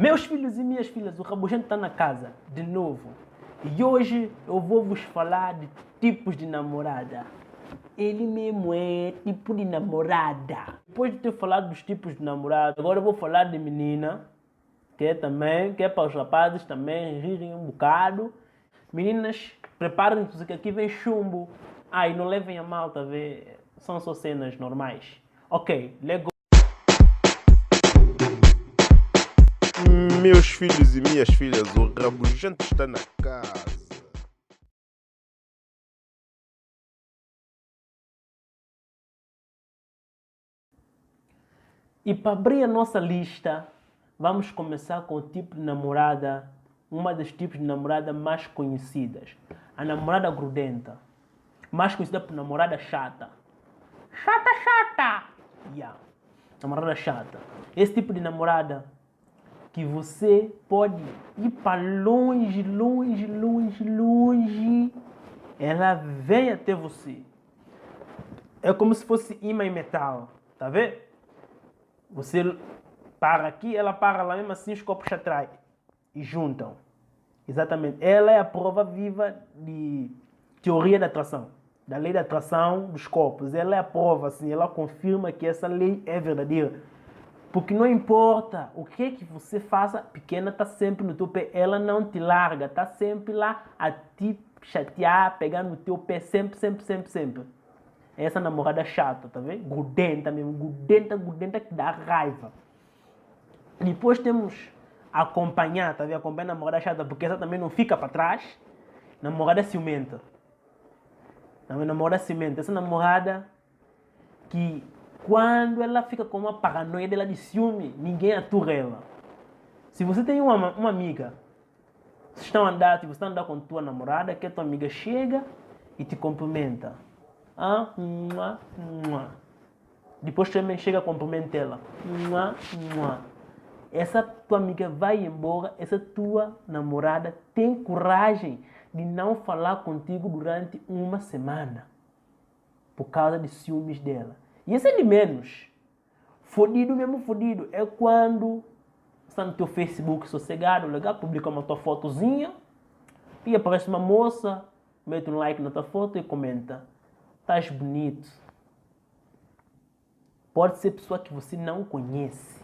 Meus filhos e minhas filhas, o Rabugento está na casa, de novo. E hoje eu vou vos falar de tipos de namorada. Ele mesmo é tipo de namorada. Depois de ter falado dos tipos de namorada, agora eu vou falar de menina, que é para os rapazes também rirem um bocado. Meninas, preparem-se que aqui vem chumbo. E não levem a mal, tá ver? São só cenas normais. Ok, lego. Meus filhos e minhas filhas, o Rabugento está na casa. E para abrir a nossa lista, vamos começar com o tipo de namorada, uma dos tipos de namorada mais conhecidas. A namorada grudenta, mais conhecida por namorada chata. Chata! Yeah. Namorada chata. Esse tipo de namorada que você pode ir para longe, ela vem até você. É como se fosse imã e metal, tá vendo? Você para aqui, ela para lá mesmo assim, os corpos se atraem e juntam. Exatamente. Ela é a prova viva de teoria da atração, da lei da atração dos corpos. Ela é a prova, assim, ela confirma que essa lei é verdadeira. Porque não importa o que você faça, pequena está sempre no teu pé. Ela não te larga, está sempre lá a te chatear, pegar no teu pé, sempre. Essa namorada chata, tá vendo? Grudenta mesmo, grudenta que dá raiva. Depois temos acompanhar, tá vendo? Acompanhar a namorada chata, porque essa também não fica para trás. Namorada ciumenta. Tá vendo? Namorada ciumenta. Essa namorada que quando ela fica com uma paranoia dela de ciúme, ninguém atura ela. Se você tem uma amiga, vocês estão andando, você está andando com tua namorada, que a tua amiga chega e te cumprimenta. Depois também chega a cumprimentar ela. Essa tua amiga vai embora, essa tua namorada tem coragem de não falar contigo durante uma semana. Por causa de ciúmes dela. E esse é de menos. Fodido mesmo, fodido. É quando está no teu Facebook sossegado, legal, publica uma tua fotozinha e aparece uma moça, mete um like na tua foto e comenta: estás bonito. Pode ser pessoa que você não conhece.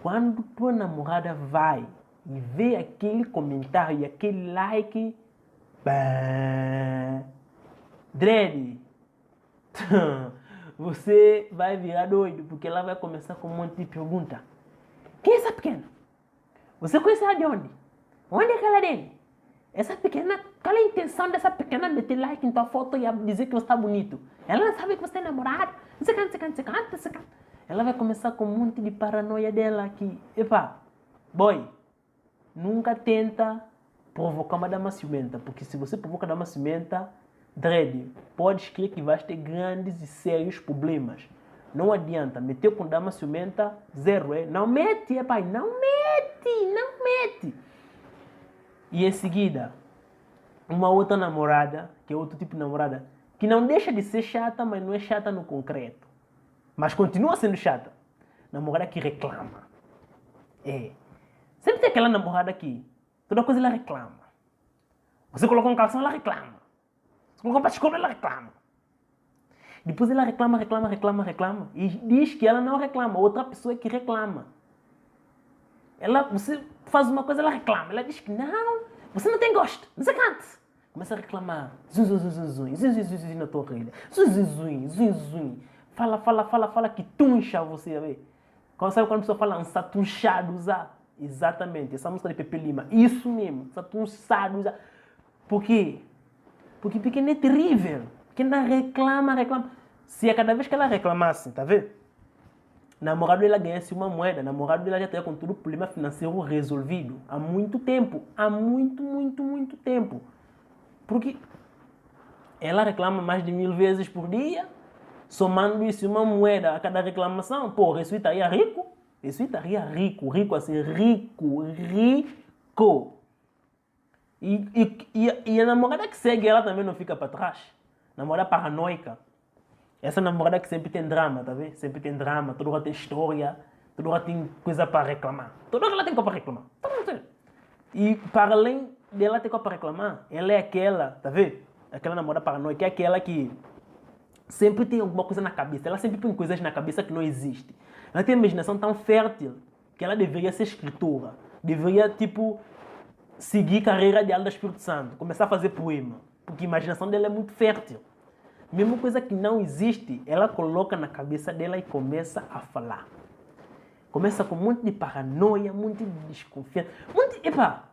Quando tua namorada vai e vê aquele comentário e aquele like, dread, você vai virar doido, porque ela vai começar com um monte de pergunta. Quem é essa pequena? Você conhece ela de onde? Onde é que ela é dele? Essa pequena, qual é a intenção dessa pequena meter like em tua foto e dizer que você está bonito? Ela não sabe que você é namorado. Você canta. Ela vai começar com um monte de paranoia dela aqui. Epa, boy, nunca tenta provocar uma dama ciumenta, porque se você provoca uma dama ciumenta, dread, pode crer que vais ter grandes e sérios problemas. Não adianta, meteu com dama ciumenta, zero, é? Não mete, pai, não mete. E em seguida, uma outra namorada, que é outro tipo de namorada, que não deixa de ser chata, mas não é chata no concreto. Mas continua sendo chata. Namorada que reclama. Sempre tem aquela namorada que toda coisa ela reclama. Você colocou um calção, ela reclama. Você colocou para escola, ela reclama. Depois ela reclama. E diz que ela não reclama. Outra pessoa é que reclama. Você faz uma coisa, ela reclama. Ela diz que não, você não tem gosto. Não se canta. Começa a reclamar. Zum na tua orelha. Zum. Fala que tuncha você, vê. Sabe quando a pessoa fala satunchado, usar? Exatamente. Essa música de Pepe Lima. Isso mesmo. Satunchado, usar. Por quê? Porque pequena é terrível. Pequena reclama. Se a cada vez que ela reclamasse, tá vendo? Namorado dela ganhasse uma moeda. Namorado dela já estaria com todo o problema financeiro resolvido. Há muito tempo. Há muito tempo. Porque ela reclama mais de 1000 vezes por dia. Somando isso uma moeda a cada reclamação. Pô, isso estaria rico. Isso estaria rico assim. Rico. E a namorada que segue ela também não fica para trás. Namorada paranoica. Essa namorada que sempre tem drama, tá vendo? Sempre tem drama, toda hora tem história. Toda hora tem coisa para reclamar. Toda hora ela tem coisa para reclamar. E para além dela ter coisa para reclamar, ela é aquela, tá vendo? Aquela namorada paranoica, é aquela que sempre tem alguma coisa na cabeça. Ela sempre põe coisas na cabeça que não existem. Ela tem uma imaginação tão fértil que ela deveria ser escritora. Deveria, tipo, seguir carreira de Alda Espírito Santo. Começar a fazer poema. Porque a imaginação dela é muito fértil. Mesmo coisa que não existe, ela coloca na cabeça dela e começa a falar. Começa com um monte de paranoia, um monte de desconfiança. Epa!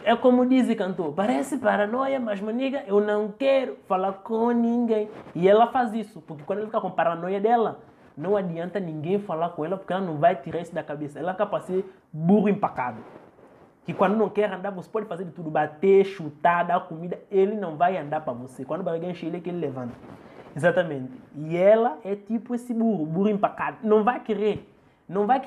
É como diz o cantor, parece paranoia, mas maniga, eu não quero falar com ninguém. E ela faz isso, porque quando ela fica com paranoia dela, não adianta ninguém falar com ela, porque ela não vai tirar isso da cabeça. Ela é capaz de ser burro empacado. Que quando não quer andar, você pode fazer de tudo, bater, chutar, dar comida, ele não vai andar para você. Quando o barriga enche ele, é que ele levanta. Exatamente. E ela é tipo esse burro empacado. Não vai querer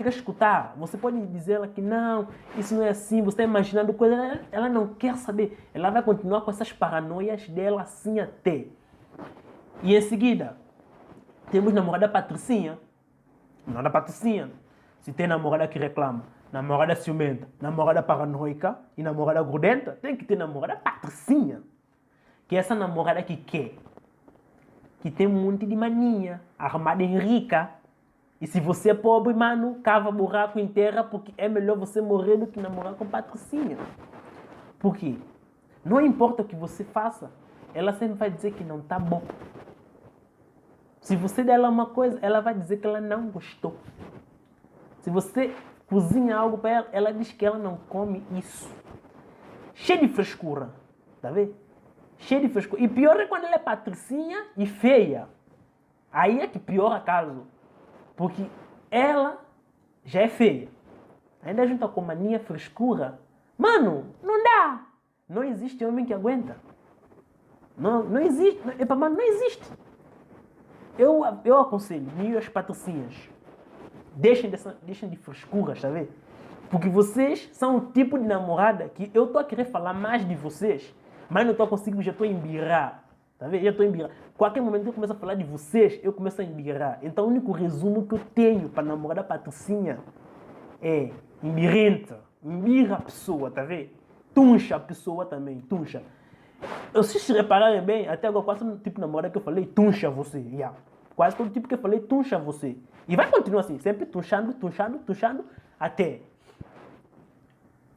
escutar. Você pode dizer ela que não, isso não é assim, você está imaginando coisa. Ela não quer saber. Ela vai continuar com essas paranoias dela assim até. E em seguida, temos namorada Patricinha. Namorada Patricinha. Se tem namorada que reclama, namorada ciumenta, namorada paranoica e namorada grudenta, tem que ter namorada Patricinha. Que é essa namorada que quer. Que tem um monte de maninha, armada em rica. E se você é pobre, mano, cava buraco em terra, porque é melhor você morrer do que namorar com Patricinha. Por quê? Não importa o que você faça, ela sempre vai dizer que não tá bom. Se você der ela uma coisa, ela vai dizer que ela não gostou. Se você cozinha algo para ela, ela diz que ela não come isso. Cheio de frescura, tá vendo? Cheio de frescura. E pior é quando ela é Patricinha e feia. Aí é que piora caso. Porque ela já é feia. Ainda junta com mania, frescura. Mano, não dá. Não existe homem que aguenta. Não existe. Epa, mano, não existe. Eu aconselho, e as patricinhas, deixem de frescura, tá vendo? Porque vocês são o tipo de namorada que eu estou a querer falar mais de vocês, mas não estou conseguindo, já estou a embirrar. Tá vendo? Já estou a embirrar. Qualquer momento que eu começo a falar de vocês, eu começo a embirrar. Então o único resumo que eu tenho para namorar da Patricinha é embirrenta. Embirra a pessoa, tá vendo? Tuncha a pessoa também, tuncha. Se vocês repararem bem, até agora quase todo tipo de namorada que eu falei, tuncha você. Yeah. Quase todo tipo que eu falei, tuncha você. E vai continuar assim, sempre tunchando, até.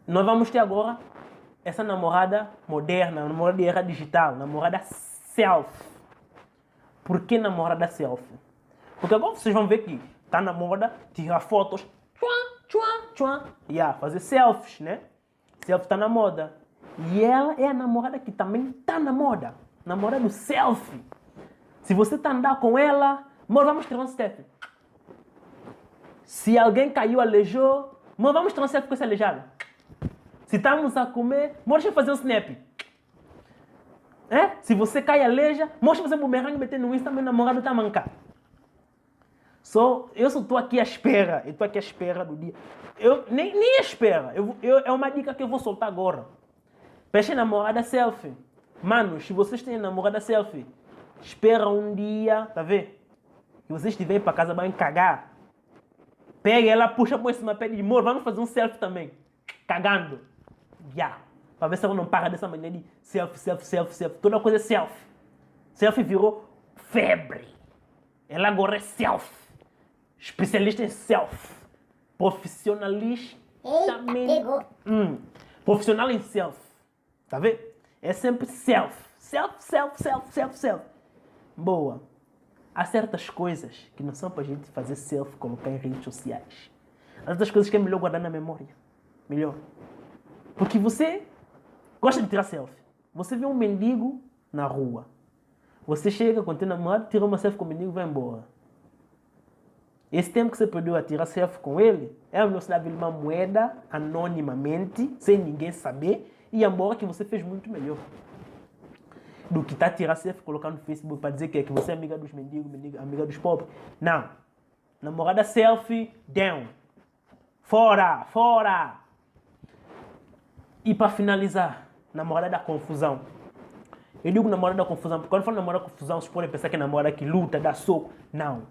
Nós vamos ter agora essa namorada moderna, namorada de era digital, namorada self. Por que namorada self? Porque agora vocês vão ver que tá na moda tirar fotos, fazer selfies, né? Selfie tá na moda. E ela é a namorada que também tá na moda. Namorada do selfie. Se você tá andando com ela, amor, vamos tirar um selfie. Se alguém caiu, aleijou, amor, vamos tirar um selfie com esse aleijado. Se estamos a comer, amor, deixa eu fazer um snap. Se você cai, aleija, mostra fazer um bumerangue e meter no Insta, meu namorado tá mancado. Eu só estou aqui à espera. Eu estou aqui à espera do dia. Eu nem espera. É uma dica que eu vou soltar agora. Peche namorada selfie. Mano, se vocês têm namorada selfie, espera um dia, tá vendo? Que vocês estiverem para casa, vão cagar. Pega ela, puxa por cima, pede de amor, vamos fazer um selfie também. Cagando. Para ver se ela não para dessa maneira de selfie. Toda coisa é selfie. Selfie virou febre. Ela agora é selfie. Especialista em self. Profissionalista também. Profissional em self. Tá vendo? É sempre self. Self. Boa. Há certas coisas que não são pra gente fazer self, colocar em redes sociais. Há outras coisas que é melhor guardar na memória. Melhor. Porque você gosta de tirar selfie. Você vê um mendigo na rua. Você chega com o teu namorado, tira uma selfie com o mendigo e vai embora. Esse tempo que você perdeu a tirar selfie com ele, é melhor você dar uma moeda anonimamente, sem ninguém saber, e embora que você fez muito melhor. Do que tá tirar selfie, colocar no Facebook para dizer que você é amiga dos mendigos, amiga dos pobres. Não. Namorada selfie, down. Fora. E para finalizar, namorada da confusão. Eu digo namorada da confusão, porque quando eu falo namorada da confusão, vocês podem pensar que é namorada que luta, dá soco. Não.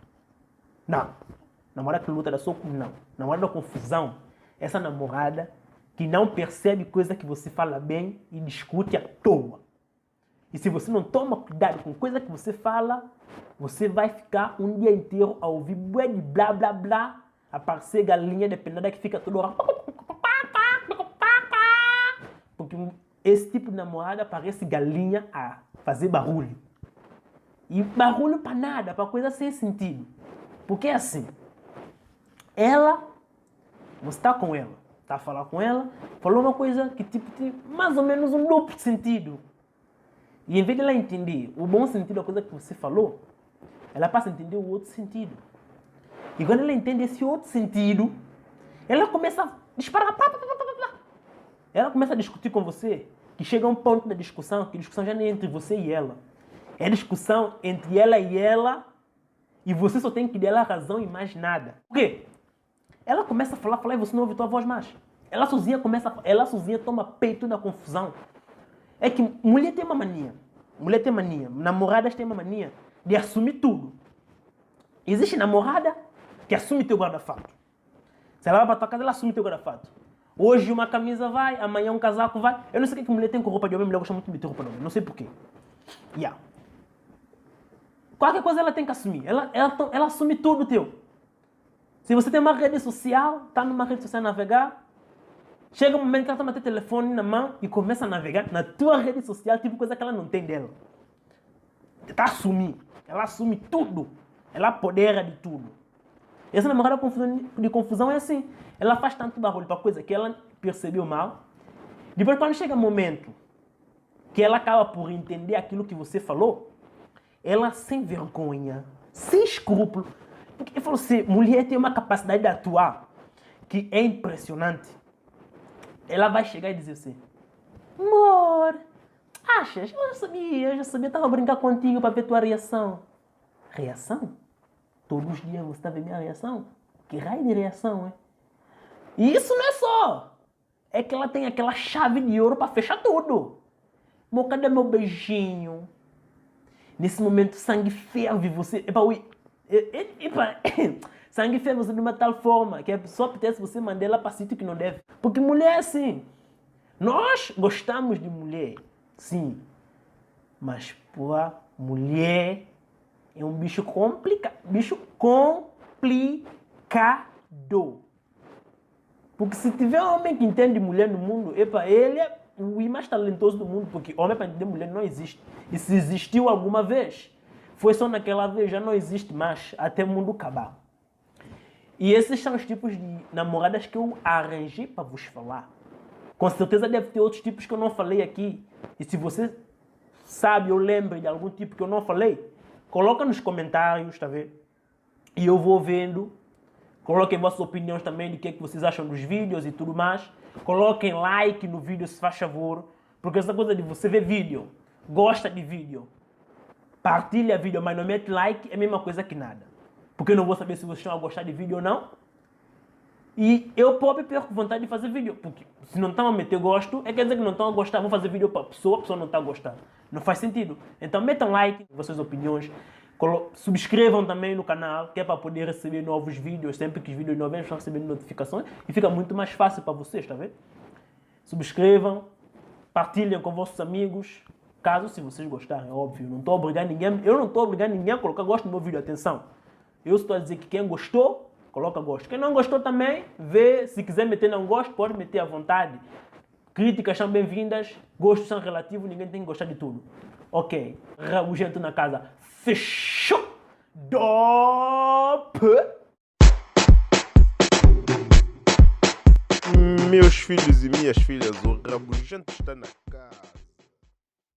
Namorada que luta da soco, não. Namorada da confusão. Essa namorada que não percebe coisa que você fala bem e discute à toa. E se você não toma cuidado com coisa que você fala, você vai ficar um dia inteiro a ouvir bué de blá blá blá, a parecer galinha dependida que fica toda hora. Porque esse tipo de namorada parece galinha a fazer barulho. E barulho para nada, para coisa sem sentido. Porque é assim, você está com ela, está a falar com ela, falou uma coisa que tipo tem mais ou menos um duplo sentido. E em vez de ela entender o bom sentido da coisa que você falou, ela passa a entender o outro sentido. E quando ela entende esse outro sentido, ela começa a disparar. Ela começa a discutir com você, que chega a um ponto da discussão, que a discussão já nem é entre você e ela. É discussão entre ela, e você só tem que dar ela razão e mais nada. Por quê? Ela começa a falar e você não ouve tua voz mais. Ela sozinha toma peito da confusão. É que mulher tem uma mania, namoradas têm uma mania de assumir tudo. Existe namorada que assume teu guarda-fato. Se ela vai para tua casa, ela assume teu guarda-fato. Hoje uma camisa vai, amanhã um casaco vai. Eu não sei o que mulher tem com roupa de homem, mulher gosta muito de meter roupa de homem, não sei porquê. Qualquer coisa ela tem que assumir, ela assume tudo teu. Se você tem uma rede social, está numa rede social a navegar, chega um momento que ela toma teu telefone na mão e começa a navegar na tua rede social, tipo coisa que ela não tem dela. Está a assumir. Ela assume tudo. Ela apodera de tudo. Essa namorada de confusão é assim. Ela faz tanto barulho para coisa que ela percebeu mal. Depois, quando chega um momento que ela acaba por entender aquilo que você falou, ela sem vergonha, sem escrúpulo, porque eu falo assim, mulher tem uma capacidade de atuar que é impressionante. Ela vai chegar e dizer assim, amor, achas? Eu já sabia, estava a brincar contigo para ver tua reação. Reação? Todos os dias você está vendo minha reação? Que raio de reação, é? E isso não é só. É que ela tem aquela chave de ouro para fechar tudo. Amor, cadê meu beijinho? Nesse momento, sangue ferve você. Sangue ferve você de uma tal forma que a pessoa apetece você mandar ela para sítio que não deve. Porque mulher é assim. Nós gostamos de mulher, sim. Mas, pô, mulher é um bicho complicado. Porque se tiver um homem que entende mulher no mundo, ele é o mais talentoso do mundo, porque homem para entender mulher não existe. E se existiu alguma vez, foi só naquela vez, já não existe mais, até o mundo acabar. E esses são os tipos de namoradas que eu arranjei para vos falar. Com certeza deve ter outros tipos que eu não falei aqui. E se você sabe ou lembra de algum tipo que eu não falei, coloca nos comentários, tá vendo? E eu vou vendo. Coloquem vossas opiniões também de que vocês acham dos vídeos e tudo mais. Coloquem like no vídeo, se faz favor. Porque essa coisa de você ver vídeo, gosta de vídeo, partilha vídeo, mas não mete like, é a mesma coisa que nada. Porque eu não vou saber se vocês estão a gostar de vídeo ou não. E eu próprio perco vontade de fazer vídeo. Porque se não estão a meter gosto, quer dizer que não estão a gostar. Vou fazer vídeo para a pessoa não está a gostar. Não faz sentido. Então metam like, vossas opiniões. Subscrevam também no canal, que é para poder receber novos vídeos. Sempre que os vídeos novos estão recebendo notificações. E fica muito mais fácil para vocês, tá vendo? Subscrevam, partilhem com vossos amigos. Caso se vocês gostarem, óbvio. Não estou obrigando ninguém. Eu não estou obrigando ninguém a colocar gosto no meu vídeo. Atenção. Eu estou a dizer que quem gostou, coloca gosto. Quem não gostou também, vê. Se quiser meter não gosto, pode meter à vontade. Críticas são bem-vindas. Gostos são relativos. Ninguém tem que gostar de tudo. Ok. Rabugento na casa. Fechou. Meus filhos e minhas filhas, o rabugento está na casa.